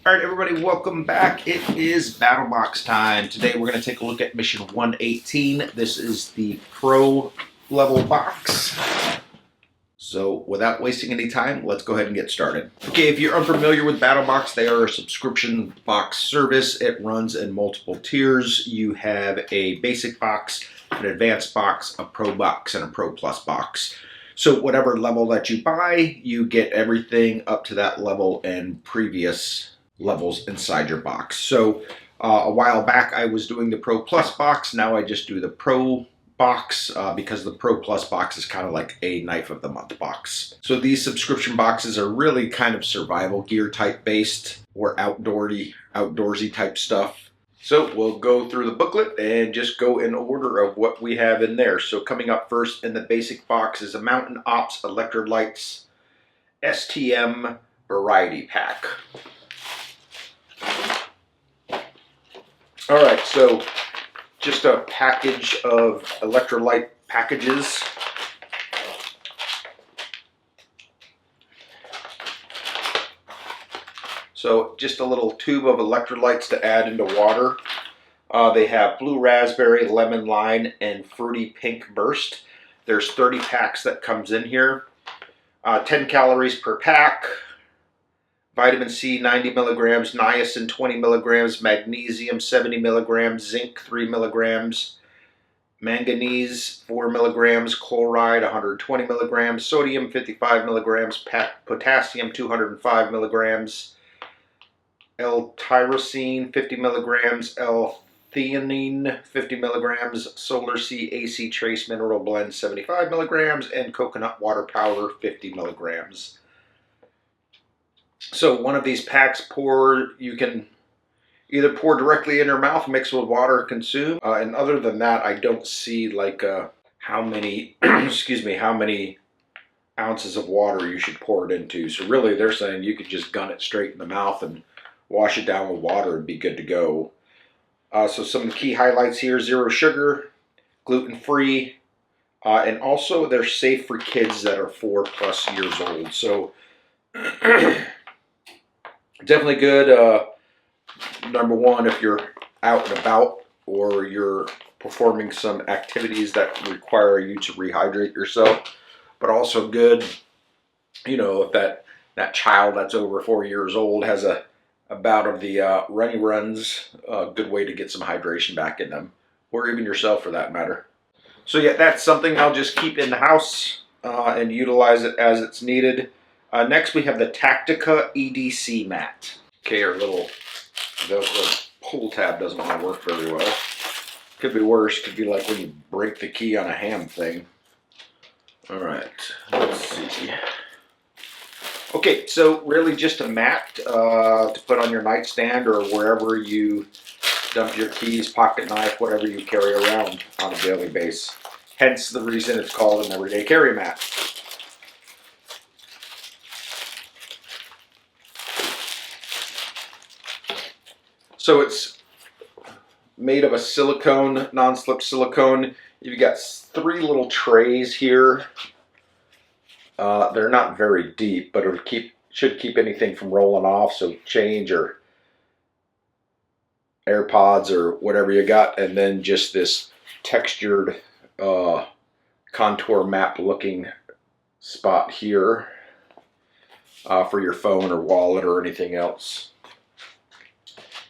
All right, everybody, welcome back. It is BattleBox time. Today we're going to take a look at mission 118. This is the pro level box. So without wasting any time, let's go ahead and get started. Okay, if you're unfamiliar with BattleBox, they are a subscription box service. It runs in multiple tiers. You have a basic box, an advanced box, a pro box, and a pro plus box. So whatever level that you buy, you get everything up to that level and previous levels inside your box. So a while back I was doing the Pro Plus box. Now I just do the Pro box because the Pro Plus box is kind of like a knife of the month box. So these subscription boxes are really kind of survival gear type based or outdoorsy type stuff. So we'll go through the booklet and just go in order of what we have in there. So coming up first in the basic box is a Mountain Ops Electrolytes STM Variety Pack. All right, so just a package of electrolyte packages. So just a little tube of electrolytes to add into water. They have blue raspberry, lemon lime, and fruity pink burst. There's 30 packs that comes in here. 10 calories per pack. Vitamin C 90 milligrams, niacin 20 milligrams, magnesium 70 milligrams, zinc 3 milligrams, manganese 4 milligrams, chloride 120 milligrams, sodium 55 milligrams, potassium 205 milligrams, L-tyrosine 50 milligrams, L-theanine 50 milligrams, Solar C AC Trace Mineral Blend 75 milligrams, and coconut water powder 50 milligrams. So one of these packs you can either pour directly in your mouth, mix with water, consume. And other than that, I don't see like how many, how many ounces of water you should pour it into. So really they're saying you could just gun it straight in the mouth and wash it down with water and be good to go. So some key highlights here: 0 sugar, gluten-free, and also they're safe for kids that are 4+ years old. So definitely good. Number one, if you're out and about or you're performing some activities that require you to rehydrate yourself, but also good, you know, if that child that's over 4 years old has a bout of the runny runs, a good way to get some hydration back in them, or even yourself for that matter. So yeah, that's something I'll just keep in the house and utilize it as it's needed. Next we have the Tactica EDC mat. Okay, our little Velcro pull tab doesn't want to work very well. Could be worse, could be like when you break the key on a ham thing. Alright, let's see. Okay, so really just a mat to put on your nightstand or wherever you dump your keys, pocket knife, whatever you carry around on a daily basis. Hence the reason it's called an everyday carry mat. So it's made of a silicone, non-slip silicone. You've got 3 little trays here. They're not very deep, but it should keep anything from rolling off. So change or AirPods or whatever you got, and then just this textured contour map looking spot here for your phone or wallet or anything else.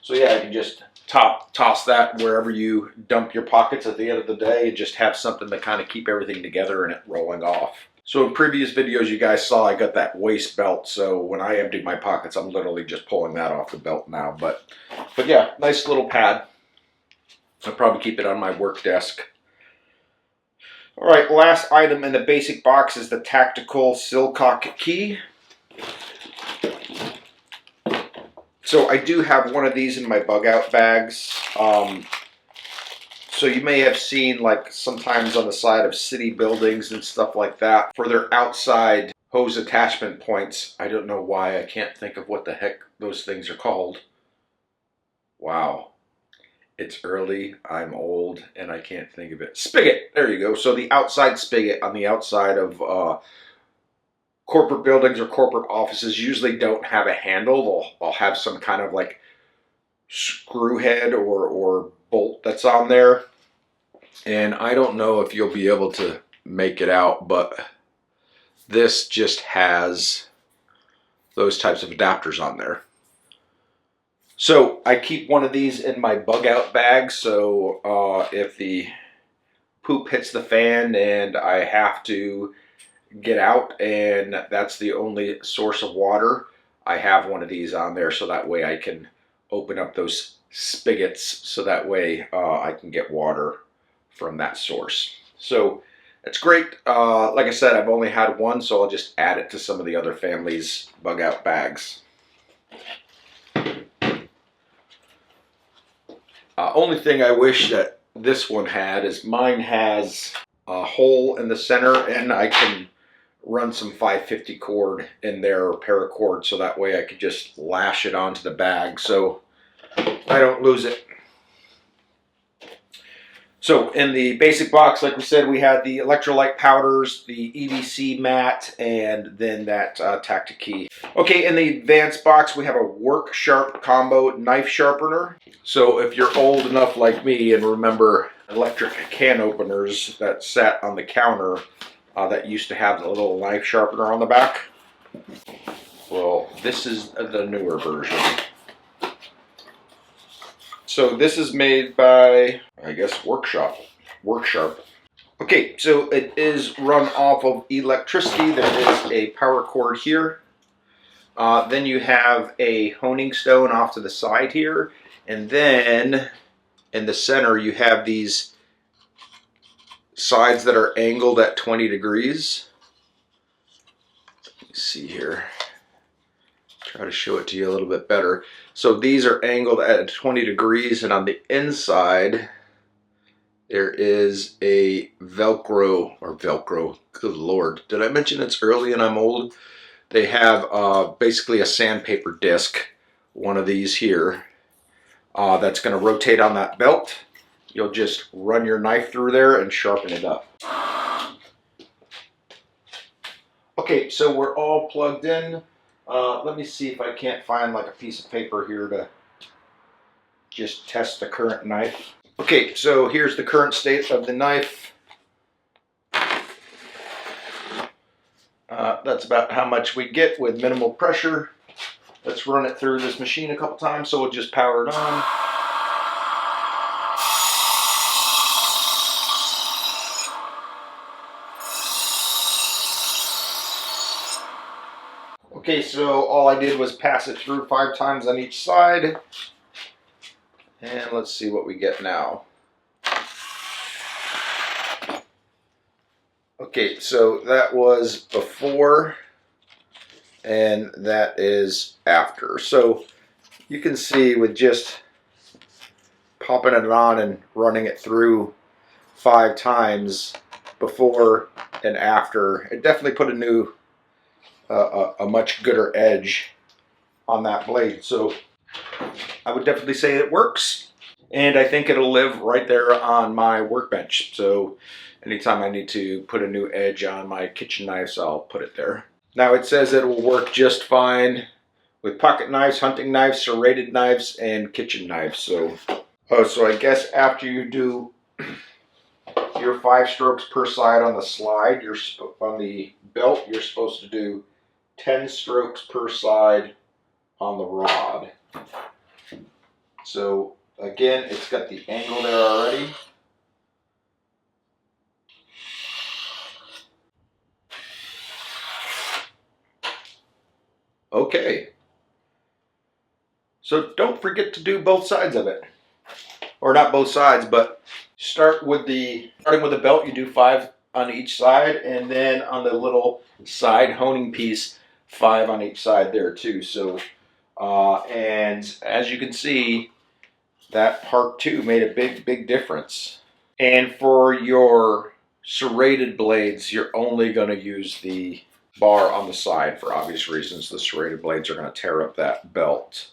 So yeah, you can just toss that wherever you dump your pockets at the end of the day and just have something to kind of keep everything together and it rolling off. So in previous videos you guys saw I got that waist belt, so when I empty my pockets I'm literally just pulling that off the belt now. But yeah, nice little pad. I'll probably keep it on my work desk. Alright, last item in the basic box is the Tactical Silcock key. So I do have one of these in my bug out bags. So you may have seen like sometimes on the side of city buildings and stuff like that for their outside hose attachment points. I don't know why, I can't think of what the heck those things are called. Wow. It's early, I'm old, and I can't think of it. Spigot! There you go. So the outside spigot on the outside of corporate buildings or corporate offices usually don't have a handle. They'll have some kind of like screw head or bolt that's on there. And I don't know if you'll be able to make it out, but this just has those types of adapters on there. So I keep one of these in my bug out bag, so if the poop hits the fan and I have to get out and that's the only source of water, I have one of these on there so that way I can open up those spigots so that way I can get water from that source. So it's great. Like I said, I've only had one, so I'll just add it to some of the other family's bug out bags. Only thing I wish that this one had is mine has a hole in the center and I can run some 550 cord in there or paracord so that way I could just lash it onto the bag so I don't lose it. So in the basic box, like we said, we had the electrolyte powders, the EDC mat, and then that Tactic key. Okay, in the advanced box, we have a Work Sharp combo knife sharpener. So if you're old enough like me and remember electric can openers that sat on the counter that used to have the little knife sharpener on the back, well, this is the newer version. So this is made by, I guess, Work Sharp. Okay, so it is run off of electricity. There is a power cord here. Then you have a honing stone off to the side here. And then in the center you have these sides that are angled at 20 degrees. Let me see here. Try to show it to you a little bit better. So these are angled at 20 degrees, and on the inside there is a Velcro, good Lord. Did I mention it's early and I'm old? They have basically a sandpaper disc, one of these here, that's going to rotate on that belt. You'll just run your knife through there and sharpen it up. Okay, so we're all plugged in. Let me see if I can't find like a piece of paper here to just test the current knife. Okay, so here's the current state of the knife. That's about how much we get with minimal pressure. Let's run it through this machine a couple times, so we'll just power it on. Okay, so all I did was pass it through 5 times on each side. And let's see what we get now. Okay, so that was before and that is after. So you can see with just popping it on and running it through 5 times before and after, it definitely put a much gooder edge on that blade. So I would definitely say it works, and I think it'll live right there on my workbench. So anytime I need to put a new edge on my kitchen knives, I'll put it there. Now it says it will work just fine with pocket knives, hunting knives, serrated knives, and kitchen knives. So I guess after you do your 5 strokes per side on the slide, on the belt, you're supposed to do 10 strokes per side on the rod. So again, it's got the angle there already. Okay. So don't forget to do both sides of it. Or not both sides, but starting with the belt, you do 5 on each side, and then on the little side honing piece, 5 on each side there too. So and as you can see, that part 2 made a big difference. And for your serrated blades, you're only going to use the bar on the side for obvious reasons. The serrated blades are going to tear up that belt,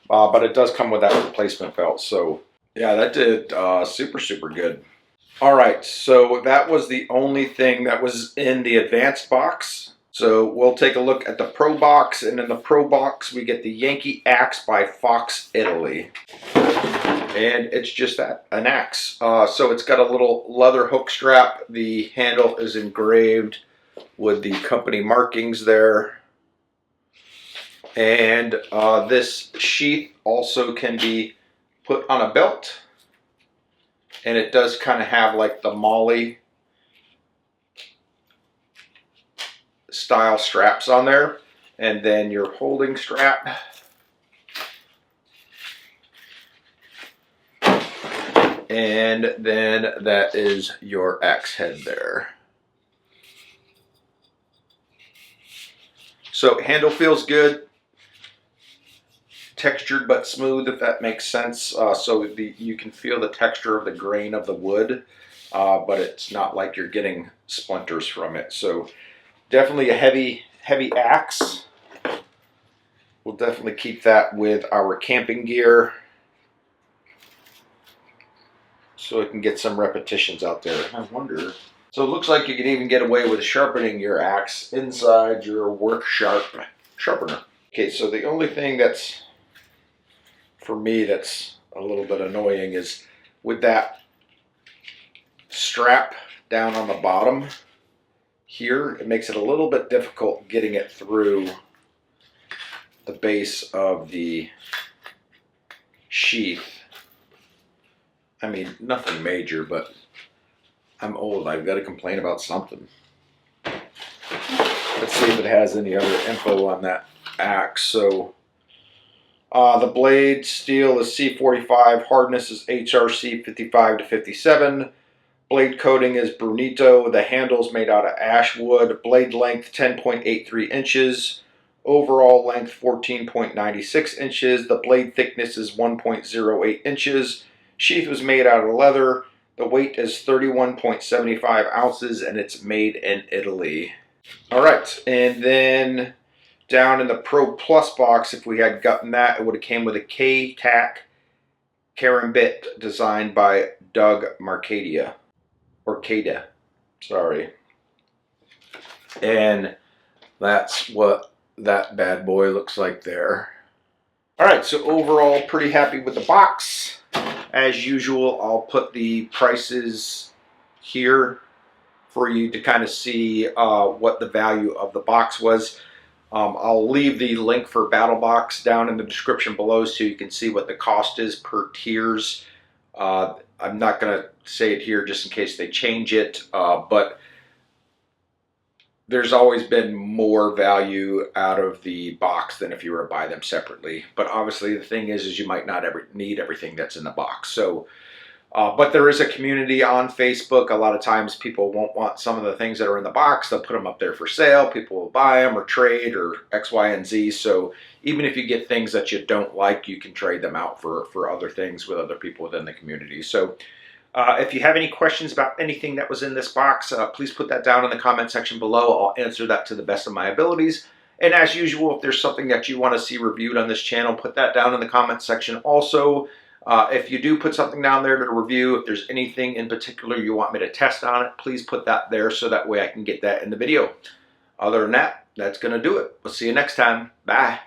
but it does come with that replacement belt. So yeah, that did super good. All right, so that was the only thing that was in the advanced box. So we'll take a look at the Pro box, and in the Pro box we get the Yankee axe by Fox Italy. And it's just that, an axe. So it's got a little leather hook strap. The handle is engraved with the company markings there. And this sheath also can be put on a belt. And it does kind of have like the Molly style straps on there. And then your holding strap. And then that is your axe head there. So handle feels good. Textured but smooth, if that makes sense. So you can feel the texture of the grain of the wood, but it's not like you're getting splinters from it. So definitely a heavy axe. We'll definitely keep that with our camping gear, so it can get some repetitions out there. I wonder. So it looks like you can even get away with sharpening your axe inside your work sharpener. Okay, so the only thing that's, for me, that's a little bit annoying is with that strap down on the bottom here, it makes it a little bit difficult getting it through the base of the sheath. I mean, nothing major, but I'm old. I've got to complain about something. Let's see if it has any other info on that axe. So the blade steel is C45, hardness is HRC 55 to 57. Blade coating is Brunito. The handle's made out of ash wood. Blade length 10.83 inches. Overall length 14.96 inches. The blade thickness is 1.08 inches. Sheath was made out of leather. The weight is 31.75 ounces, and it's made in Italy. All right, and then down in the Pro Plus box, if we had gotten that, it would have came with a K-Tac Karambit designed by Doug Marcadia. Or Cada, sorry. And that's what that bad boy looks like there. All right, so overall, pretty happy with the box. As usual, I'll put the prices here for you to kind of see what the value of the box was. I'll leave the link for BattleBox down in the description below so you can see what the cost is per tiers. I'm not going to say it here just in case they change it, but there's always been more value out of the box than if you were to buy them separately. But obviously the thing is you might not ever need everything that's in the box. So, but there is a community on Facebook. A lot of times people won't want some of the things that are in the box. They'll put them up there for sale. People will buy them or trade or X, Y, and Z. So even if you get things that you don't like, you can trade them out for other things with other people within the community. So if you have any questions about anything that was in this box, please put that down in the comment section below. I'll answer that to the best of my abilities. And as usual, if there's something that you want to see reviewed on this channel, put that down in the comment section also. If you do put something down there to review, if there's anything in particular you want me to test on it, please put that there so that way I can get that in the video. Other than that, that's going to do it. We'll see you next time. Bye.